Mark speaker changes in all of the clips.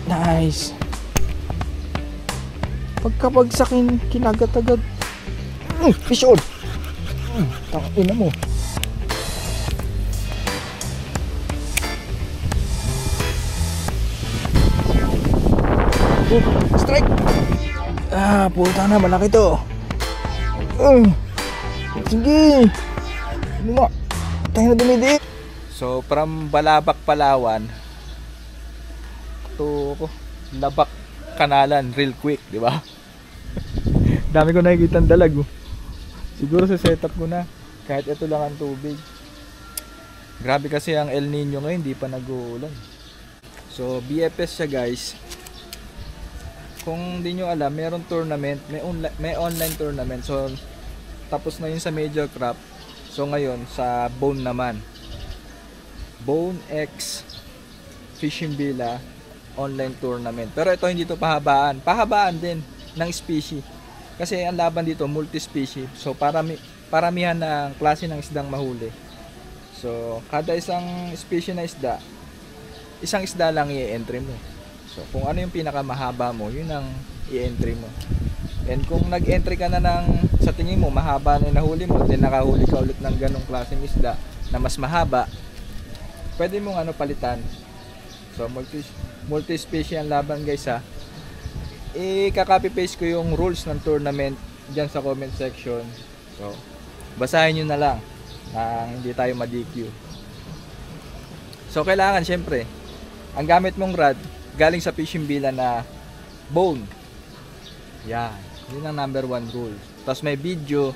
Speaker 1: Nice. Pagkabagsakin, kinagat-agad. Fish on. Tangina mo. Strike. Puta na, malaki to. Sige. Ano mo? Tayo na dumidi. So from Balabac, Palawan to Labac, Kanalan, real quick, di ba? Dami ko nakikita ng dalag. Siguro sa setup ko na kahit ito lang ang tubig. Grabe kasi ang El Nino ngayon, hindi pa nag-uulan. So BFS siya guys. Kung di nyo alam, mayroong tournament, may online tournament. So tapos na yun sa major crop. So ngayon sa Bone naman, Bone X Fishing Villa online tournament. Pero ito hindi to pahabaan. Pahabaan din ng species. Kasi ang laban dito multi-species. So paramihan ng klase ng isdang mahuli. So kada isang species na isda, isang isda lang i-entry mo. So kung ano yung pinakamahaba mo, yun ang i-entry mo. And kung nag-entry ka na ng sa tingin mo mahaba na nahuli mo, then nakahuli ka ulit ng ganong klaseng isda na mas mahaba, pwede mong palitan. So multi-species ang laban guys ha. I-copy paste ko yung rules ng tournament dyan sa comment section. So basahin nyo na lang na hindi tayo ma-DQ. So kailangan syempre ang gamit mong rod galing sa fishing villa na bone. Yan, yun ang number 1 rule. Tapos may video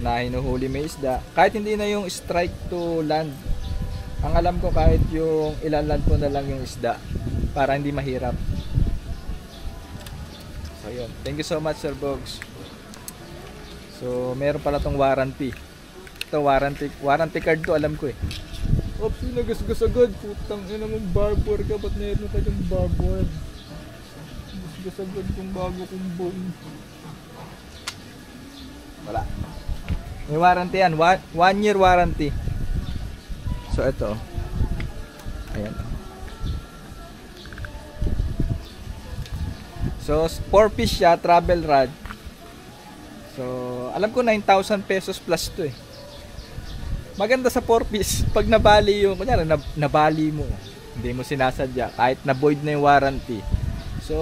Speaker 1: na hinuhuli may isda. Kahit hindi na yung strike to land, ang alam ko kahit yung ilaland mo na lang yung isda para hindi mahirap. So yun, thank you so much Sir Bogs. So meron pala tong warranty. Ito warranty card to, alam ko eh. Oops, nagasgas agad. Putang ina mong barbor ka. Ba't meron ka yung barbor? Nagasgas agad kung bago kong bone. Wala. May warranty yan. 1 year warranty. So ito. Ayan. So 4 piece siya, travel rod. So alam ko 9,000 pesos plus to eh. Maganda sa 4 piece pag nabali yung kunyari nabali mo, hindi mo sinasadya kahit na void na yung warranty. So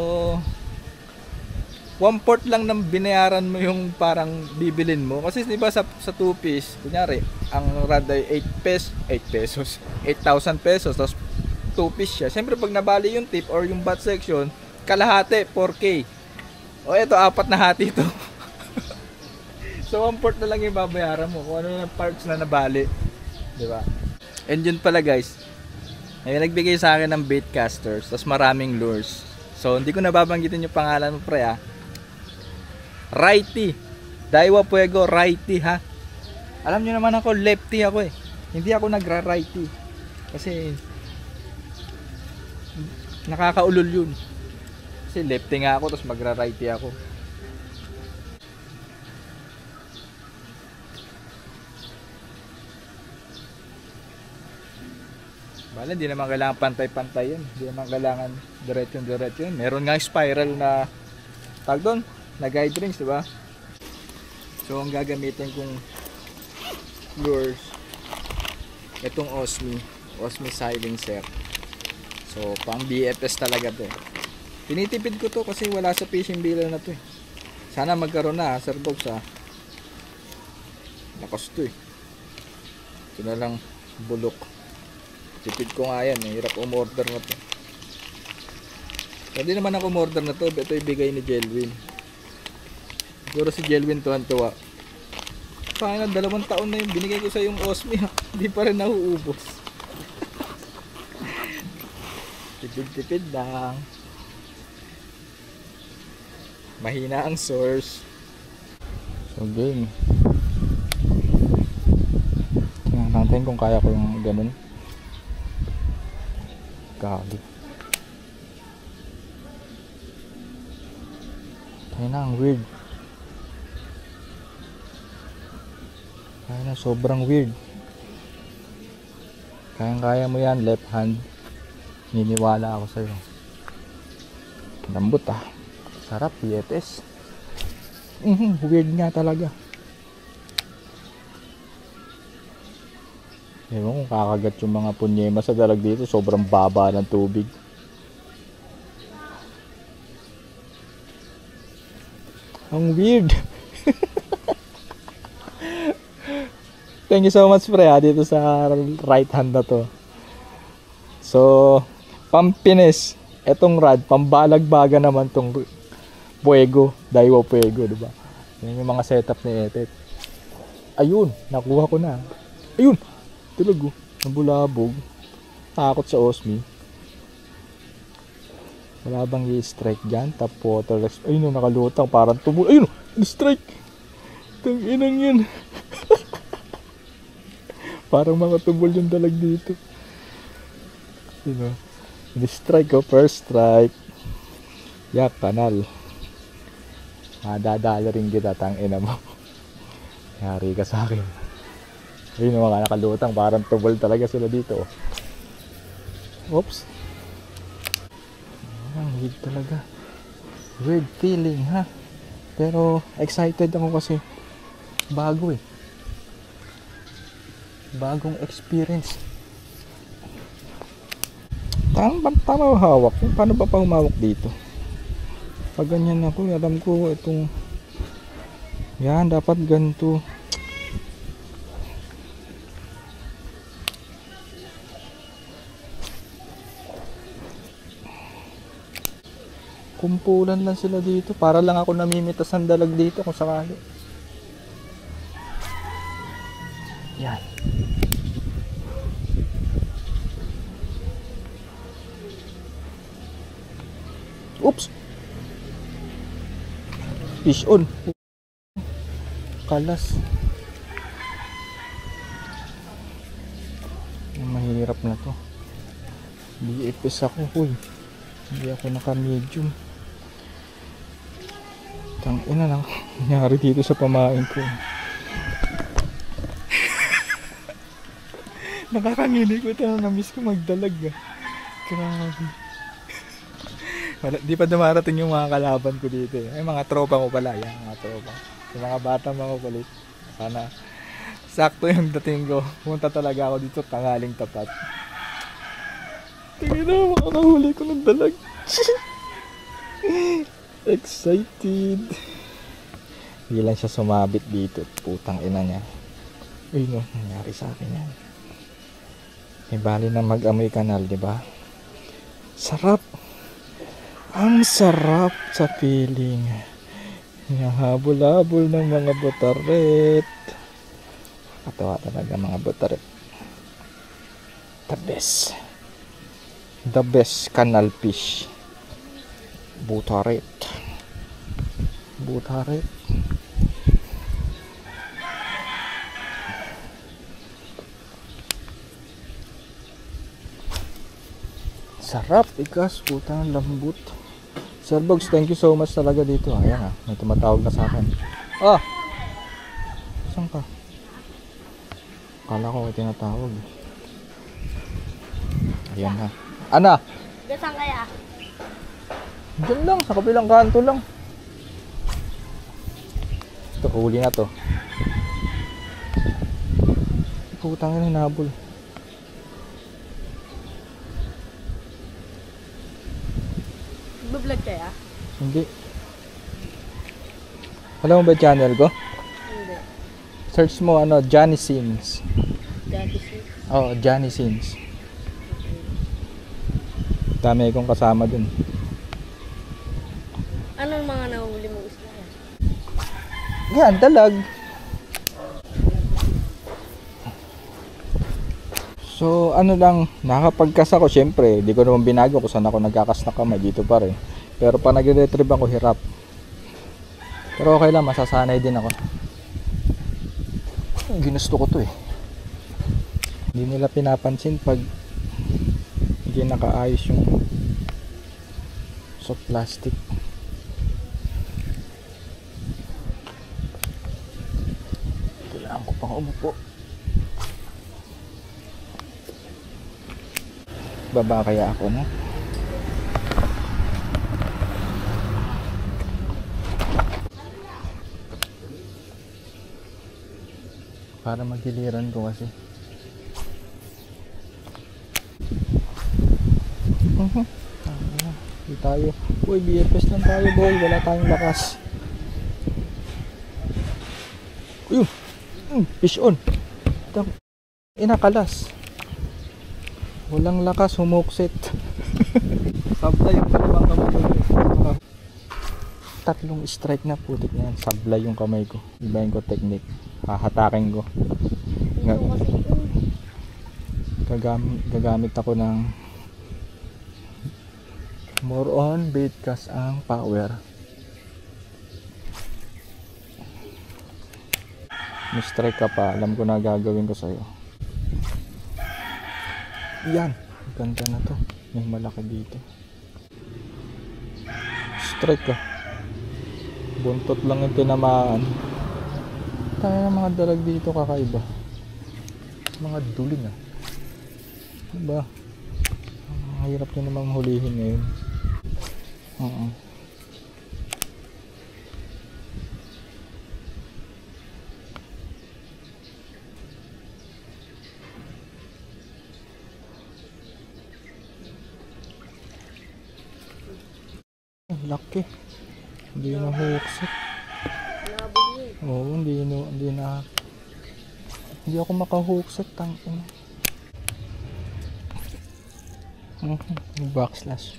Speaker 1: 1/4 lang ng binayaran mo yung parang bibilin mo kasi di ba sa 2 piece kunyari ang rod ay 8 pesos 8,000 pesos tapos 2 piece siya. Siyempre pag nabali yung tip or yung butt section kalahati 4K. O eto 4 na hati ito. So 1/4 na lang yung babayaran mo kung ano yung parts na nabali, di ba? And yun pala guys, ay nagbigay sa akin ng bait casters, tapos maraming lures. So hindi ko nababanggitin yung pangalan mo pre ha. Righty, Daiwa Puego righty ha. Alam nyo naman ako lefty ako eh. Hindi ako nagra-righty kasi nakakaulol yun. Kasi lefty nga ako tapos magra-righty ako. Bale, hindi naman kailangan pantay-pantay yun. Hindi naman kailangan diretso-diretso yun. Meron nga spiral na tag doon, na guide rings, diba? So, ang gagamitin kong lures, itong Osmi silencer. So, pang BFS talaga to. Tinitipid ko to kasi wala sa fishing villa na to eh. Sana magkaroon na, Sir Bogs ha. Lakas to eh. Ito na lang, bulok. Tipid ko nga yan, hirap umorder na to. Hindi naman ako umorder na to, ito ibigay ni Jelwin. Siguro si Jelwin tuwan-tuwa. Sayang, 2 taon na yung binigay ko sa yung Osmi ha. Hindi pa rin nauubos. Tipid-tipid lang. Mahina ang source. So game. Tingnan natin kung kaya ko yung ganun. Gabi. Tayo na, ang weird. Tayo na, sobrang weird. Kayang-kaya mo yan, left hand. Niniwala ako sa'yo. Lambot ah. Sarap, yetes. Weird nga talaga. Ewan kung kakagat yung mga punyema sa dalag dito. Sobrang baba ng tubig. Ang weird. Thank you so much pre dito sa right hand na to. So, pampines. Etong rod, pambalagbaga naman tong Puego, Daiwa Puego, diba? Yan yung mga setup ni Etet. Ayun, nakuha ko na. Ayun, tulog oh. Nabulabog. Takot sa Osmi. Wala bang i-strike dyan? Top water. Ayun, nakalutang. Parang tumul. Ayun, i-strike. Tang inang yan. Parang mga tumul yung dalag dito. You know, i-strike oh, first strike. Yak, kanal. Madadala rin kita, tang ina mo. Yari ka sa akin. Ayun yung mga nakalutang. Parang tumul talaga sila dito. Oops. Ang weird talaga. Weird feeling ha. Pero excited ako kasi bago eh. Bagong experience. Tama hawak. Paano ba pa humawak dito? Pag ganyan ako, alam ko itong yan, dapat ganito. Kumpulan lang sila dito. Para lang ako namimitas ng dalag dito kung sakali. Yan. Oops. Fish on. Kalas. Mahirap na to. BFS ako. Huy. Hindi ako naka-medium. Tangina lang. Nangyari dito sa pamain ko. Nakakangili ko ito. Na-miss ko magdalag. Grabe. Wala, di pa dumarating yung mga kalaban ko dito eh. Ay mga tropa mo pala. Yan, mga tropa. Yung mga batang mga kulit. Sana sakto yung dating ko. Punta talaga ako dito tangaling tapat. Tingin na, makakahuli ko ng dalag. Excited. Hindi lang siya sumabit dito. Putang ina niya. Uy no, nangyari sa akin yan. May bali na mag-amoy kanal, di ba? Sarap. Ang sarap sa feeling. Nahabol-habol ng mga butaret. Katawa talaga mga butaret. The best. The best canal fish. Butaret. Butaret. Sarap, ikas, putang lambot. Sir Bogs, thank you so much talaga dito. Ayan may tumatawag na sa akin. Ah! Saan ka? Kala ko may tinatawag. Ayan ha. Ana!
Speaker 2: Saan kaya?
Speaker 1: Diyan lang, sa kabilang kanto lang. Ito, huli na to. Putang ina, hinabol.
Speaker 2: Nag-vlog kaya?
Speaker 1: Hindi. Alam mo ba channel ko?
Speaker 2: Hindi.
Speaker 1: Search mo Johnny Sins.
Speaker 2: Johnny Sins?
Speaker 1: Oo, Johnny Sins. Dami kong kasama dun.
Speaker 2: Anong mga nahuli mong isla yan?
Speaker 1: Yan, dalag. So, lang, nakapagkas ako, syempre, di ko naman binago kung saan ako nagkakas na kamay, dito pa rin. Pero pa nag-retrieve ako, hirap. Pero okay lang, masasanay din ako. Ginusto ko to eh. Hindi nila pinapansin pag hindi nakaayos yung soft plastic. Kailangan ko pang umupo. Baba kaya ako no? para magiliran ko kasi. Hindi tayo. Uy, BFS lang tayo boy. Wala tayong lakas. Uyun. Fish on. Inakalas. Walang lakas. Humuksit. Sablay yung kalimang kamay ko. Tatlong strike na putik na yan. Sablay yung kamay ko. Ibahin ko technique. Hahatakin ko. Gagamit ako ng more on bait cast ang power. Strike ka pa, alam ko na gagawin ko sa'yo. Yan, ganda na to. May malaki dito. Strike ka. Buntot lang yung tinamaan. Tayo ng mga dalag dito kakaiba. Mga duling ah. Diba? Ang hirap nyo namang hulihin ngayon. Laki. Hindi na huksit. Oo, hindi ako makahuksit. Tangin. Backslash.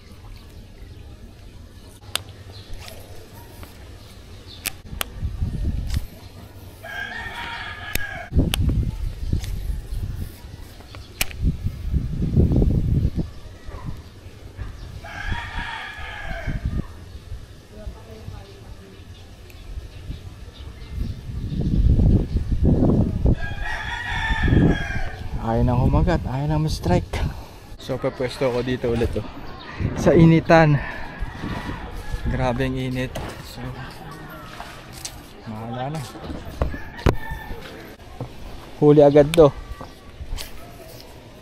Speaker 1: Ayaw na humagat, ayaw na ma-strike. So papwesto ako dito ulit sa initan. Grabe ang init. So mahala na. Huli agad to.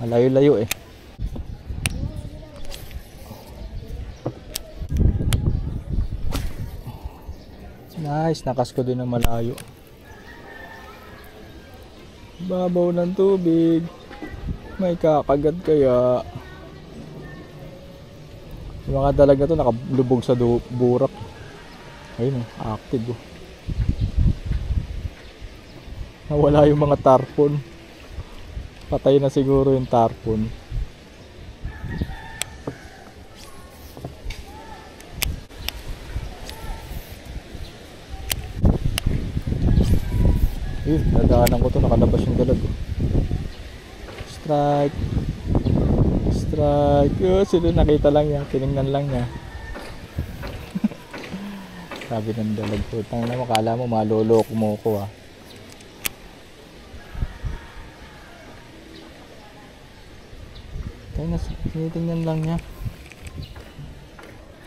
Speaker 1: Malayo-layo eh. Nice, nakas ko din ng malayo. Babaw ng tubig. May kakagat kaya. Yung mga dalaga to nakalubog sa burak. Ayun active oh. Nawala yung mga tarpon. Patay na siguro yung tarpon. Dadaanan ko to, nakalabas yung dalag. Strike. Strike. Sila nakita lang niya, tinignan lang niya. Sabi ng dalag ko, tangina mo, kala mo maloloko mo ko ah. Kaya tinitingnan lang niya.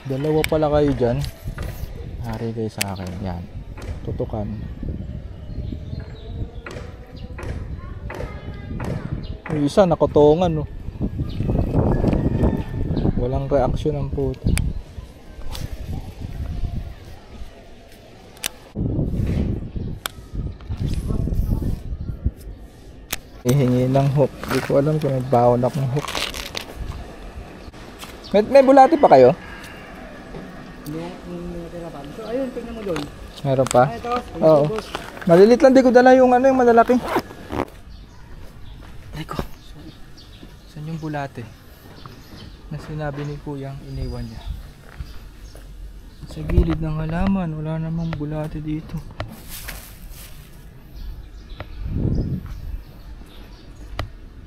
Speaker 1: Dalawa pala kayo dyan. Hari kayo sa akin. Yan. Tutukan. Yung isa nakotongan oh. Walang reaksyon ang puto. Hihingi ng hook. Hindi ko alam kung may bawon akong hook. May bulati pa kayo?
Speaker 3: So ayun, tingnan mo doon.
Speaker 1: Meron pa?
Speaker 3: Ito.
Speaker 1: Oo. Malilit lang, di ko dala yung yung malalaki. Rico, saan yung bulate na sinabi ni Kuyang iniwan niya? Sa gilid ng halaman, wala namang bulate dito.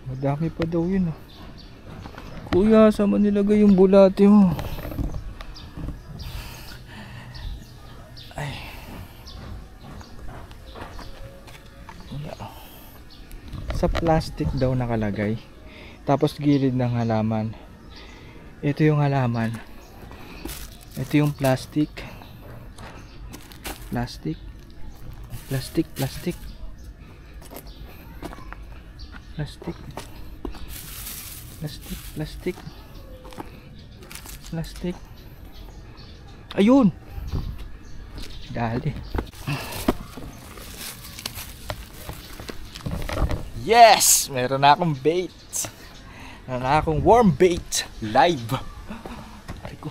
Speaker 1: Madami pa daw yun oh. Kuya, saan mo nilagay yung bulate mo? Ay. Sa plastic daw nakalagay. Tapos gilid ng halaman. Ito yung halaman. Ito yung plastic. Plastic. Plastic, plastic. Plastic. Plastic, plastic. Plastic. Ayun. Dali. Yes! Meron na akong bait. Meron na akong worm bait. Live. Aray ko.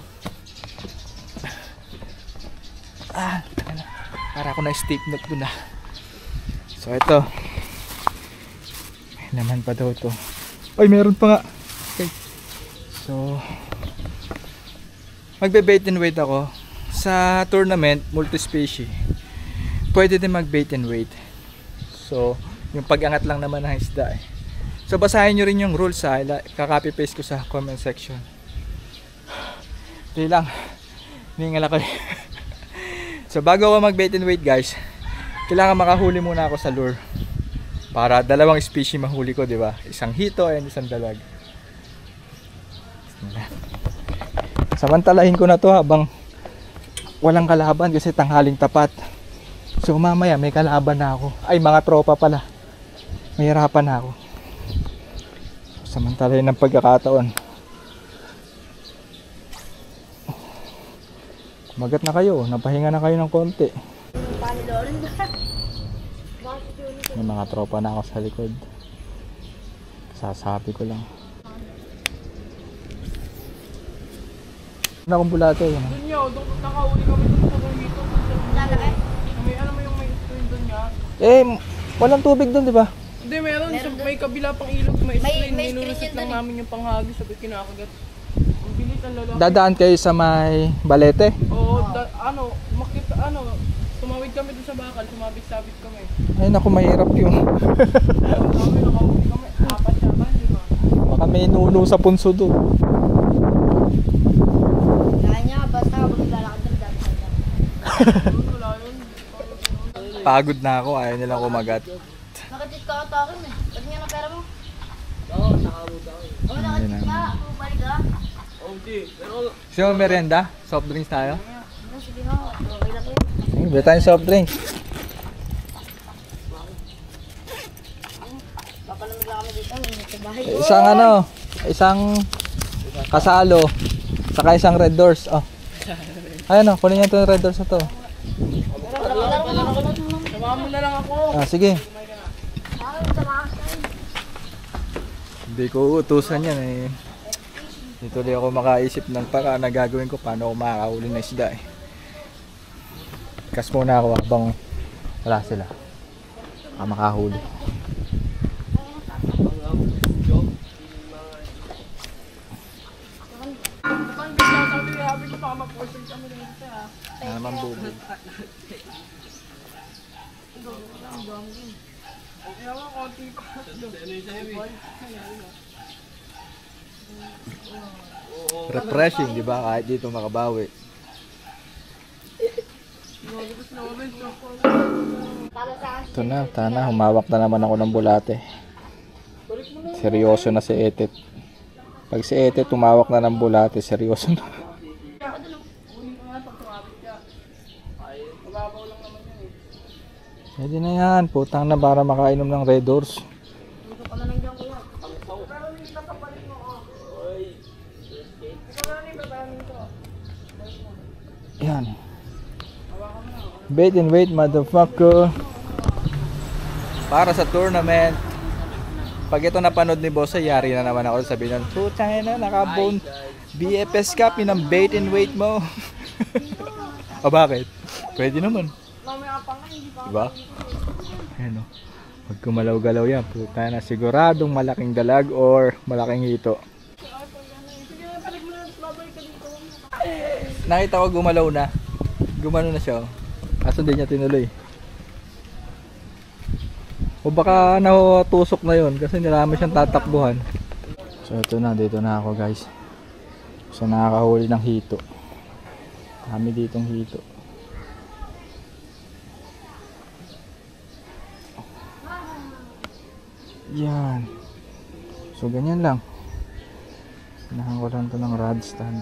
Speaker 1: Para ako na steak nut doon na. So ito. May naman pa daw to. Ay, meron pa nga. Okay. So magbe-bait and wait ako. Sa tournament, multi-species. Pwede din mag-bait and wait. So, yung pag-angat lang naman ng isda eh. So, basahin nyo rin yung rules ha. Kaka-copy-paste ko sa comment section. Hindi lang. Hiningal ako eh. So, bago ako mag-bait and wait guys, kailangan makahuli muna ako sa lure. Para dalawang species mahuli ko, di ba? Isang hito and isang dalag. Samantalahin ko na to habang walang kalaban kasi tanghaling tapat. So mamaya may kalaban na ako. Ay, mga tropa pala. Mahirapan na ako. Samantalahin ng pagkakataon. Magat na kayo. Napahinga na kayo ng konti. May mga tropa na ako sa likod. Sasabi ko lang. Ano akong bulate yun?
Speaker 3: Doon nyo, doon nakahuli kami doon sa dito. May alam mo yung may stream doon nga?
Speaker 1: Eh, walang tubig doon, di ba?
Speaker 3: Hindi, meron. May kabila pang ilog, may stream. Ninulusot lang namin yung panghagi, sabi kinakagat. Ang bilis ang lalaki.
Speaker 1: Dadaan kayo sa may balete?
Speaker 3: Oo, tumawid kami doon sa bakal, sumabit-sabit kami.
Speaker 1: Ay naku, mahirap yun.
Speaker 3: Kami nakahuli kami, apat yata, di ba?
Speaker 1: Baka may nuno sa punso doon. Pagod na ako, ayaw nilang kumagat.
Speaker 2: Nakatit ka ata akin eh. Pati nga na pera mo.
Speaker 3: Oo, nakabuta ko eh.
Speaker 2: Oo, nakatit ka. Bumalik ka.
Speaker 3: Okay, pero...
Speaker 1: So, merienda? Soft drinks tayo?
Speaker 2: Sige nga. Okay na kayo.
Speaker 1: Bili tayong soft drinks.
Speaker 2: Papalamig lang kami dito. Ingat sa bahay.
Speaker 1: Isang ano, isang kasalo, saka isang red doors. Oh. Ayun o, kunin niyo itong red doors na to.
Speaker 3: Samahan mo na lang ako.
Speaker 1: Ah, sige. Hindi ko utusan yan eh. Dito ulit ako makaisip ng para na gagawin ko paano ako makakahuli ng isda eh. Kas muna ako habang wala sila. Makahuli.
Speaker 3: Sabi ko baka mag-order kami rin ito ha.
Speaker 1: Ano naman bubo.
Speaker 3: Okay naman, konti pa.
Speaker 1: Refreshing, di ba? Kahit dito makabawi. Ito na, tana. Humawak na naman ako ng bulate. Seryoso na si Etet. Pag si Etet tumawak na ng bulate, seryoso na. Pwede na yan. Putang na para makainom ng Red Doors. Yan. Bait and wait, motherfucker. Para sa tournament. Pag ito napanood ni Boss, yari na naman ako. Sabihin nun, putang na, nakabone BFS ka, pinang-bait and wait mo. O bakit? Pwede naman. Diba? Ayan o. Pag kumalaw-galaw yan, puta na, siguradong malaking dalag or malaking hito. Nakita ko gumalaw na. Gumano na siya. Kaso hindi niya tinuloy. O baka natusok na yon kasi nilami siyang tatakbuhan. So ito na, dito na ako guys. So nakakahuli ng hito. Kami ditong hito. Yan. So ganyan lang. Pinahan ko lang ito ng rod stand.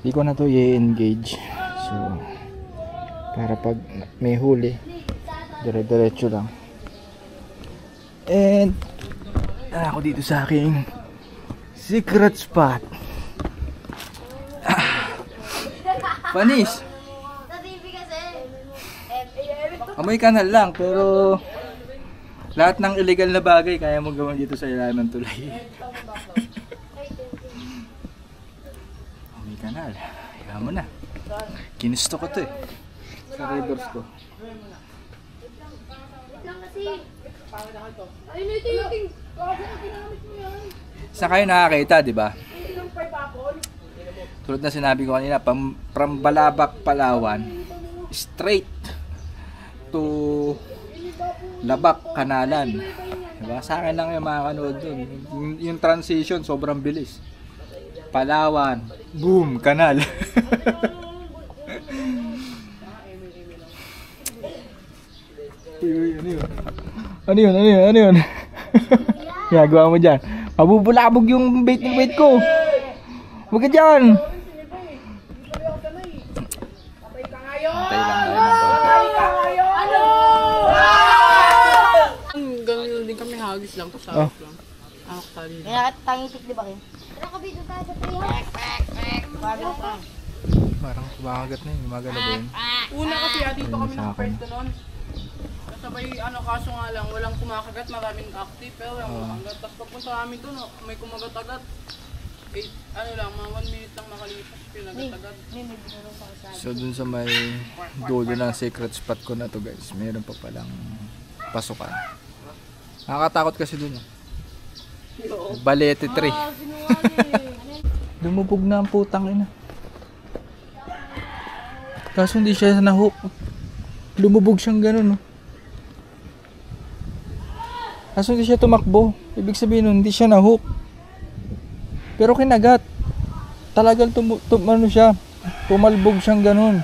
Speaker 1: Hindi ko na to i-engage. So para pag may huli, dire-diretso lang. And ako dito sa aking secret spot. Panis.
Speaker 2: Sa TV kasi.
Speaker 1: Amoy kanal lang, pero lahat ng illegal na bagay kaya mo gawin dito sa ilalim ng tulay. Amoy kanal. Kaya mo na. Ginusto ko to eh. Sa reverse ko. Sa kayo nakakita, di ba? Tulad na sinabi ko kanina, from Balabac, Palawan, straight to Labac, Kanalan. Diba? Sa akin lang yung makakanood dun. Yung transition, sobrang bilis. Palawan, boom, kanal. Ano yun? Ginagawa mo dyan. Mabubulabog yung bait ng bait ko. Huwag ka dyan. Patay lang tayo ng konti.
Speaker 3: Ganun din kami, hagis lang. Pasawag lang. Ako tali.
Speaker 2: Kaya tangitik, di ba kayo? Tara ka, video tayo sa triya.
Speaker 1: Parang kumakagat na yun. Magala ba yun?
Speaker 3: Una kasi dito kami
Speaker 1: Sa akin.
Speaker 3: nakapresto noon. Kasabay, kaso nga lang, walang kumakagat, maraming active, pero walang hanggat. Tapos papunta namin doon, may kumagat agad. Mga 1 minute lang makalipas, pinagat-agad.
Speaker 1: So dun sa may dulo ng secret spot ko na to guys, meron pa palang pasukan. Nakakatakot kasi dun. Balete 3. Lumubog na ang putang ina. Kaso hindi siya na-hook. Lumubog siyang ganun. Kaso hindi siya tumakbo. Ibig sabihin nun, hindi siya na-hook. Pero kinagat. Talagang ano siya, pumalbog siyang ganun.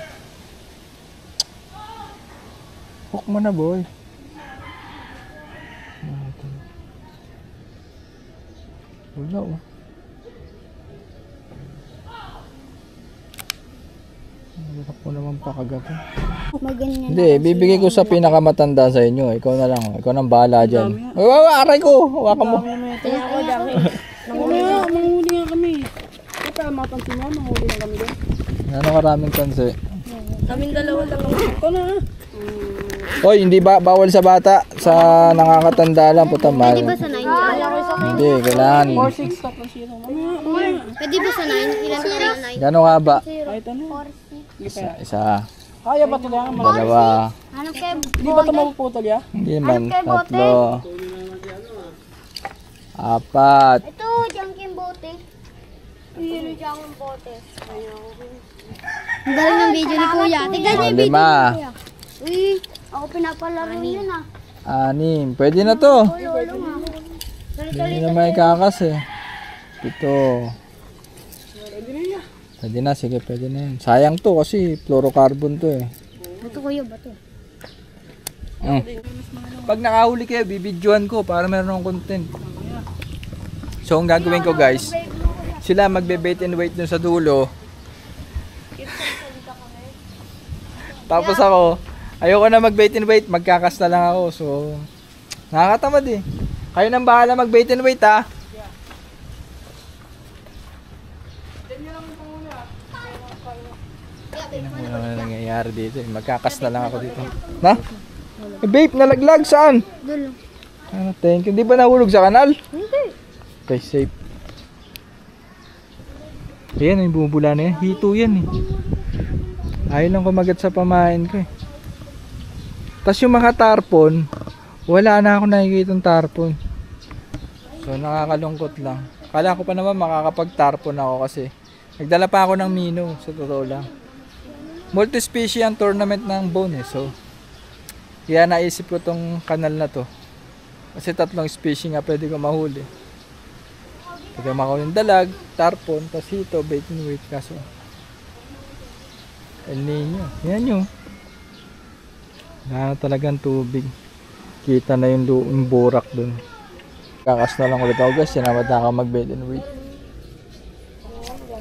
Speaker 1: Hook mo na boy. Wala oh. Hirap ko naman pakagat. Hindi, bibigay ko sa pinakamatanda sa inyo. Ikaw na lang. Ikaw nang bahala dyan. Aray ko! Hawakan mo.
Speaker 2: Kaya ako dami.
Speaker 3: Manghuli nga kami. Kaya mapansin mo, manghuli na kami doon.
Speaker 1: Ano karaming kansi?
Speaker 2: Kaming dalawa lang.
Speaker 3: Ito na.
Speaker 1: Hoy, hindi ba bawal sa bata? Sa nakakatanda lang, puta mal.
Speaker 2: Pwede ba sa 9?
Speaker 1: Hindi, kailangan.
Speaker 3: 4-6 tapos 0.
Speaker 2: Pwede ba sa 9? Ilan ba na 9?
Speaker 1: Gano'n nga ba?
Speaker 3: Kahit ano.
Speaker 1: Isa.
Speaker 3: Kaya ba ito lang?
Speaker 1: Dalawa.
Speaker 2: Hanap kayo.
Speaker 3: Hindi ba ito mapuputol ya?
Speaker 1: Hindi man. Tatlo. Apat.
Speaker 2: Ito, jangking bote. Yun, jangking bote. Ang galing ng video ni Kuya. Tignan niyo yung video
Speaker 1: Lima.
Speaker 2: ni Kuya. Uy, ako pinapalaro yun ah.
Speaker 1: 6. Pwede na to.
Speaker 2: Lolo nga.
Speaker 1: Hindi na may kakas eh. 7. Pwede na, sige, pwede na yun. Sayang to kasi fluorocarbon to eh.
Speaker 2: Bato Kuya, bato.
Speaker 1: Pag nakahuli kayo, bibidyoan ko para meron akong content. So, ang gagawin ko guys, sila magbe-bait and wait dun sa dulo. Tapos ako, ayoko na mag-bait and wait, magkakas na lang ako. So, nakakatamad eh. Kayo nang bahala mag-bait and wait ha. Ano naman nangyayari dito eh. Magkakas na lang ako dito. Na? Eh, babe, nalaglag saan?
Speaker 2: Dulo.
Speaker 1: Ah, thank you. Di ba nahulog sa kanal?
Speaker 2: Hindi.
Speaker 1: Okay, safe. Ayan, yung bumubula na yan. Hito yan eh. Ayaw lang kumagat sa pamain ko eh. Tapos yung mga tarpon, wala na ako nakikita ng tarpon. So nakakalungkot lang. Kala ko pa naman makakapag-tarpon ako kasi nagdala pa ako ng mino, sa totoo lang. Multi-species ang tournament ng bone eh. So kaya naisip ko tong kanal na to. Kasi 3 species nga pwede ko mahuli. Pwede makahuli ng dalag, tarpon, tas hito, bait and wait. Kaso El Niño. Yan yun. Wala na talagang tubig. Kita na yung burak dun. Kakas na lang ulit ako guys. Sinamad na ako mag bait and wait.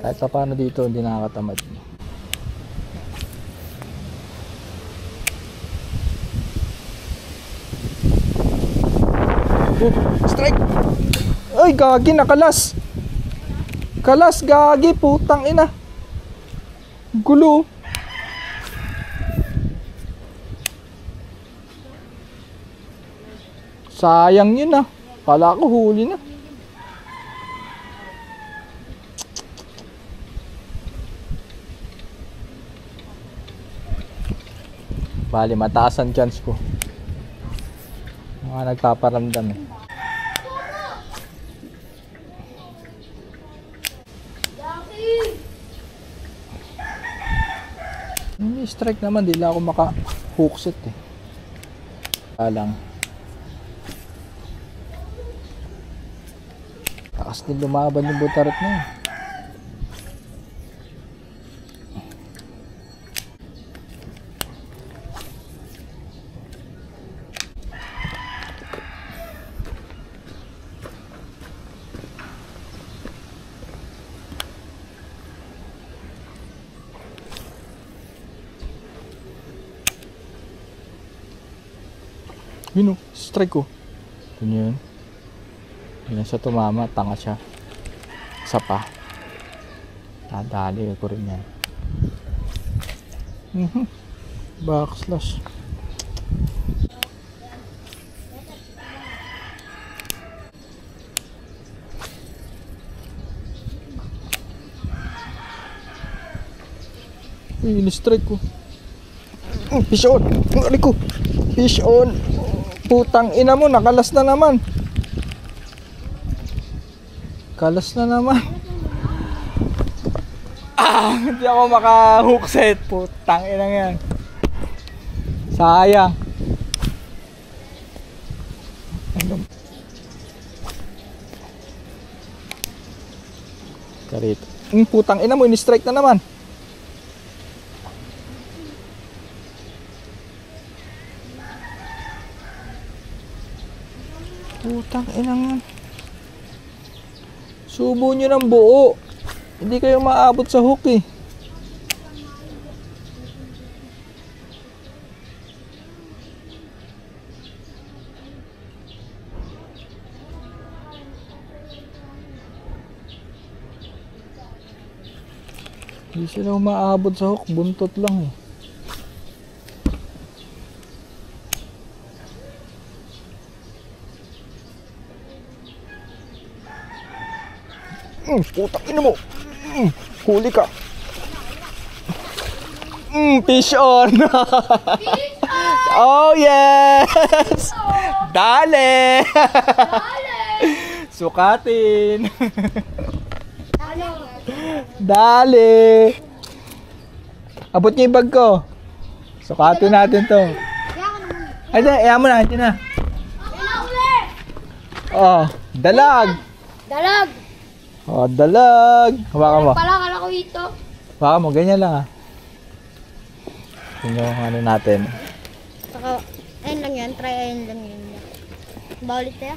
Speaker 1: Kahit pa paano dito hindi nakakatamad. Strike! Ay, gagi, nakalas! Kalas, gagi, putang ina! Gulo! Sayang yun ah. Kala ko huli na. Bali, mataas ang chance ko. Mga nagpaparamdam eh. Hindi strike naman, di lang ako maka-hook set eh. Lang. Takas din lumaban yung butarat na yun. Yun o, strike ko. Ito yun. Hindi siya tumama, tanga siya. Isa pa. Nadali ko rin yan. Backslash. Uy, in-strike ko. Fish on! Ang ko! Fish on! Putang ina mo, nakalas na naman. Kalas na naman. Hindi ako maka-hook set. Putang ina yan. Sayang. Karito. Putang ina mo, in-strike na naman. Putang ina nga. Subo nyo ng buo. Hindi kayo maabot sa hook eh. Hindi sila maabot sa hook. Buntot lang eh. Putang ina mo. Huli ka. Fish on. Oh yes. Dale. Sukatin. Dale. Abot niyo yung bag ko. Sukatin natin to. Ay, ayaw mo na. Ito na. Oh, dalag.
Speaker 2: Dalag.
Speaker 1: Oh, dalag. Hawakan mo.
Speaker 2: Pala, kala ko ito.
Speaker 1: Hawakan mo, ganyan lang ah. Tingnan mo ano natin.
Speaker 2: Saka, ayun lang yan. Try ayun lang yun. Baulit kaya?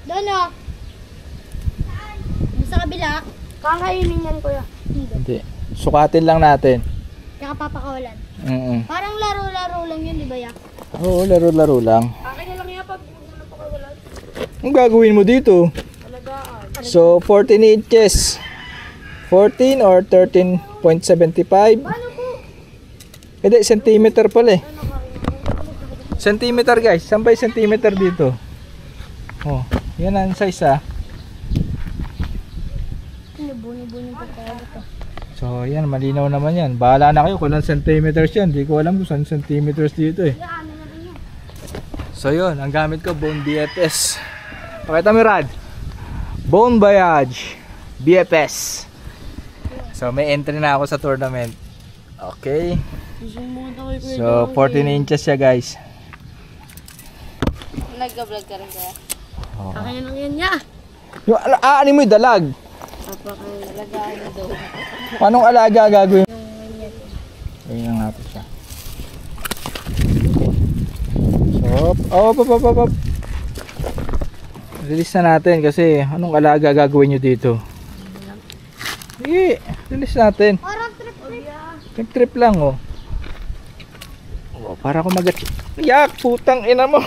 Speaker 2: Doon o. Sa kabila. Kakainin yan kuya.
Speaker 1: Hindi. Sukatin lang natin.
Speaker 2: Tsaka papakawalan.
Speaker 1: Parang
Speaker 2: laro-laro lang yun, di ba Yak?
Speaker 1: Oo, laro-laro lang.
Speaker 3: Akin na lang yan pag napakawalan.
Speaker 1: Ang gagawin mo dito? So, 14 inches. 14 or 13.75? Hindi, centimeter pala eh. Centimeter guys. Saan ba yung centimeter dito? Oh, yan ang size ah.
Speaker 2: Bunyi-bunyi pa tayo ito.
Speaker 1: So, yan. Malinaw naman yan. Bahala na kayo kung ilang centimeters yan. Hindi ko alam kung saan centimeters dito eh. So, yun. Ang gamit ko, Bone BFS. Pakita mo, Rad. Bone Voyage BFS. So may entry na ako sa tournament. Okay. So 14 inches siya guys.
Speaker 3: Nag-vlog ka rin kaya?
Speaker 1: Oh.
Speaker 2: Akin lang yan niya.
Speaker 1: Yung aanin mo yung dalag.
Speaker 3: Napakalagaan na doon.
Speaker 1: Paanong alaga gagawin? Ayun lang natin siya. So, op. Release na natin kasi anong alaga gagawin nyo dito? Sige, release natin. Trip lang oh. Oh, para kumagat. Yak, putang ina mo.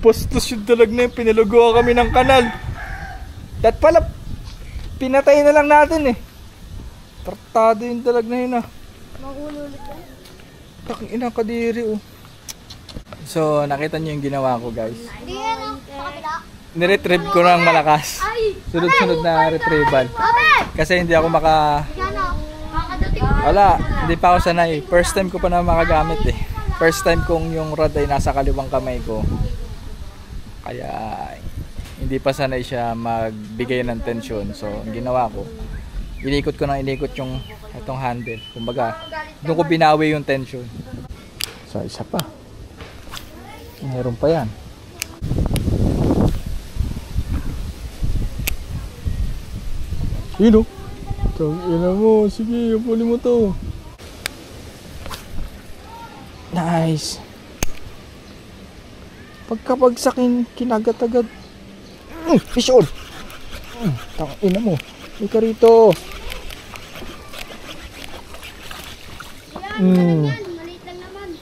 Speaker 1: Bastos yung dalag na yun. Pinaluguan kami ng kanal. Dat pala, pinatay na lang natin eh. Tartado yung dalag na yun ah.
Speaker 2: Magulo ulit yan.
Speaker 1: Taking ina kadiri oh. So, nakita niyo yung ginawa ko, guys.
Speaker 2: Hindi yan oh. Sa kabila.
Speaker 1: Niretrieve ko ng malakas. Sunod-sunod na retrieval. Kasi hindi ako
Speaker 2: Yan oh. Makadating.
Speaker 1: Wala, hindi pa ako sanay. First time ko pa na makagamit eh. First time kong yung rod ay nasa kaliwang kamay ko. Kaya hindi pa sanay siya magbigay ng tensyon. So, ang ginawa ko, inikot ko yung itong handle. Kumbaga, doon ko binawi yung tension. So, isa pa. Meron pa yan. Yun o. Ina mo. Sige, upulin mo to. Nice. Pagkapagsakin, kinagat-agad. Fish on. Ina mo. Ika rito.
Speaker 2: Maliit lang naman.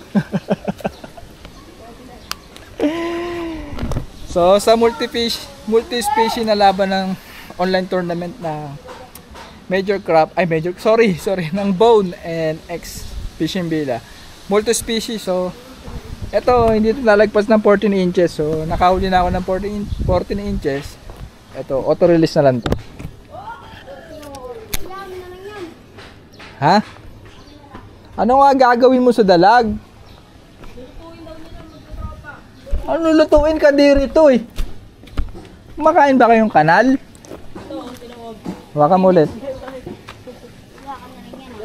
Speaker 1: So sa multi-species na laban ng online tournament na ng Bone and X Fishing Villa. Multi-species, so eto hindi ito lalagpas ng 14 inches. So nakahuli na ako ng 14 inches. Eto, auto-release na lang to. Ha? Ano nga gagawin mo sa dalag? Ano lutuin ka diri to eh? Kumakain ba kayong kanal? Waka mo ulit.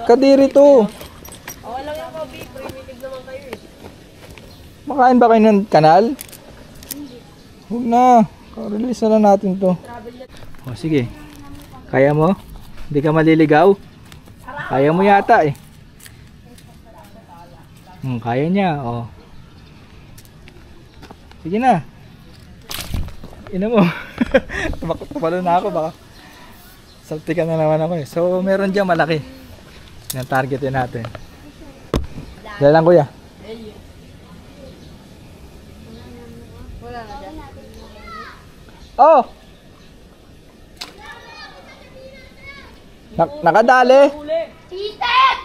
Speaker 1: Kadiri to. Makain ba kayo ng kanal? Huwag na. Release na lang natin to. O sige. Kaya mo? Hindi ka maliligaw? Kaya mo yata eh. Kaya niya. O. Sige na. Ina mo. Tumalo na ako baka. Saltikan na naman ako eh. So meron dyan malaki. Yan targetin natin. Dahil lang kuya.
Speaker 3: Wala na dyan.
Speaker 1: Oh! Nakadali.
Speaker 2: Itik!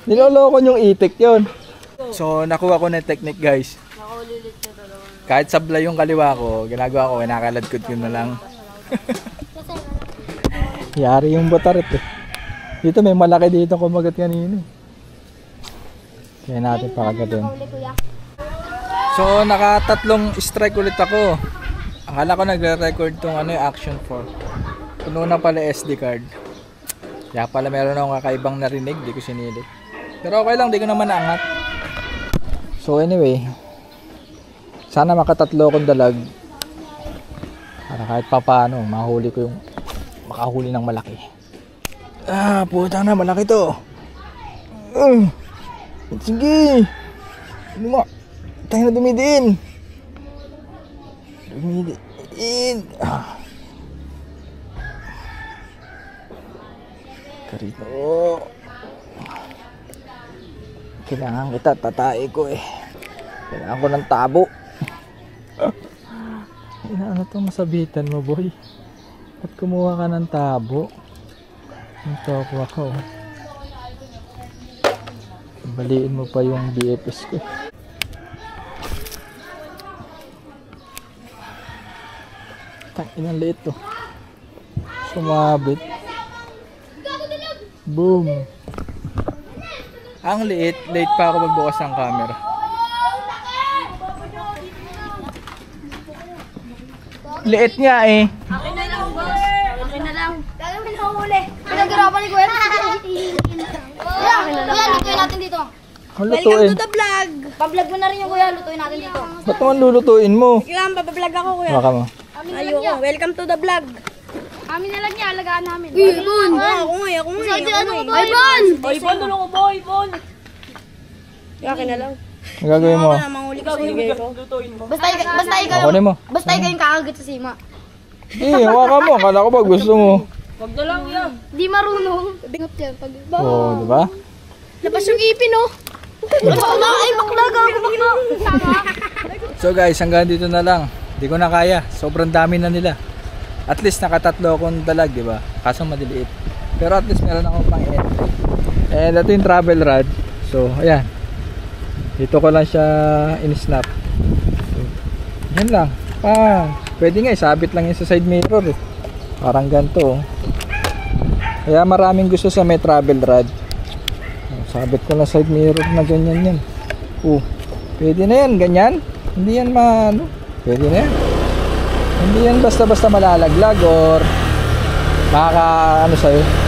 Speaker 1: Niloloko yung itik yun. So nakuha ko na technique guys.
Speaker 3: Nakaulilit siya dalawa.
Speaker 1: Kahit sablay yung kaliwa ko, ginagawa ko, nakaladkod ko na lang. Yari yung butarit eh. Dito may malaki dito kumagat kanina. Kaya natin pakagatin. So nakatatlong strike ulit ako. Akala ko nagre-record tong action 4. Puno na pala SD card. Kaya pala meron akong kakaibang narinig, di ko sinilip. Pero okay lang, di ko naman naangat. So anyway, sana makatatlo akong dalag. Para kahit papaano, makahuli ng malaki. Putang na, malaki to. Sige. Ano mo? Tayo na dumidiin. Karito. Kailangan kita, tatay ko eh. Kailangan ko ng tabo. Ano to masabitan mo boy? At kumuha ka ng tabo. Ito ako. Baliin mo pa yung BFS ko. Inang liit to. Sumabit. Boom. Ang liit. Late pa ako magbukas ng camera. Liit nga eh.
Speaker 2: Akin na lang, boss. Akin na lang. Gagawin na huli. Pinag-arapan ni Kuya. Kuya, lutuin natin dito.
Speaker 1: Lutuin.
Speaker 2: the vlog. Pa-vlog mo na rin yung Kuya, lutuin natin dito.
Speaker 1: Ba't naman lulutuin mo?
Speaker 2: Kailangan papablog ako, Kuya.
Speaker 1: Baka mo.
Speaker 2: Ayoko, welcome to the vlog. Amin na lang niya, alagaan namin. Uy, Bon! Ako nga. Ay, Bon!
Speaker 3: Boy, Bon, tulong ko, Boy, Bon!
Speaker 2: Akin na lang.
Speaker 1: Ang gagawin mo?
Speaker 2: Manghuli ka sa
Speaker 3: Lutuin mo.
Speaker 2: Basta ikaw
Speaker 1: Kunin mo.
Speaker 2: Basta ikaw yung kakagat sa sima.
Speaker 1: Hawakan mo. Akala ko pag gusto mo.
Speaker 3: Wag na lang yan.
Speaker 2: Di marunong. Bingot yan pag...
Speaker 1: Oo, diba?
Speaker 2: Labas yung ipin, oh. Ay, bakla ka.
Speaker 1: So guys, hanggang dito na lang. Hindi ko na kaya. Sobrang dami na nila. At least nakatatlo akong dalag, diba? Kaso madiliit. Pero at least meron akong pang-entry. And ito yung travel rod. So, ayan. Dito ko lang siya in-snap. Yan lang. Pwede nga isabit lang yan sa side mirror eh. Parang ganito oh. Kaya maraming gusto sa may travel rod. Sabit ko lang side mirror na ganyan yan. Pwede na yan, ganyan. Hindi yan pwede na yan. Hindi yan basta-basta malalaglag or sa'yo.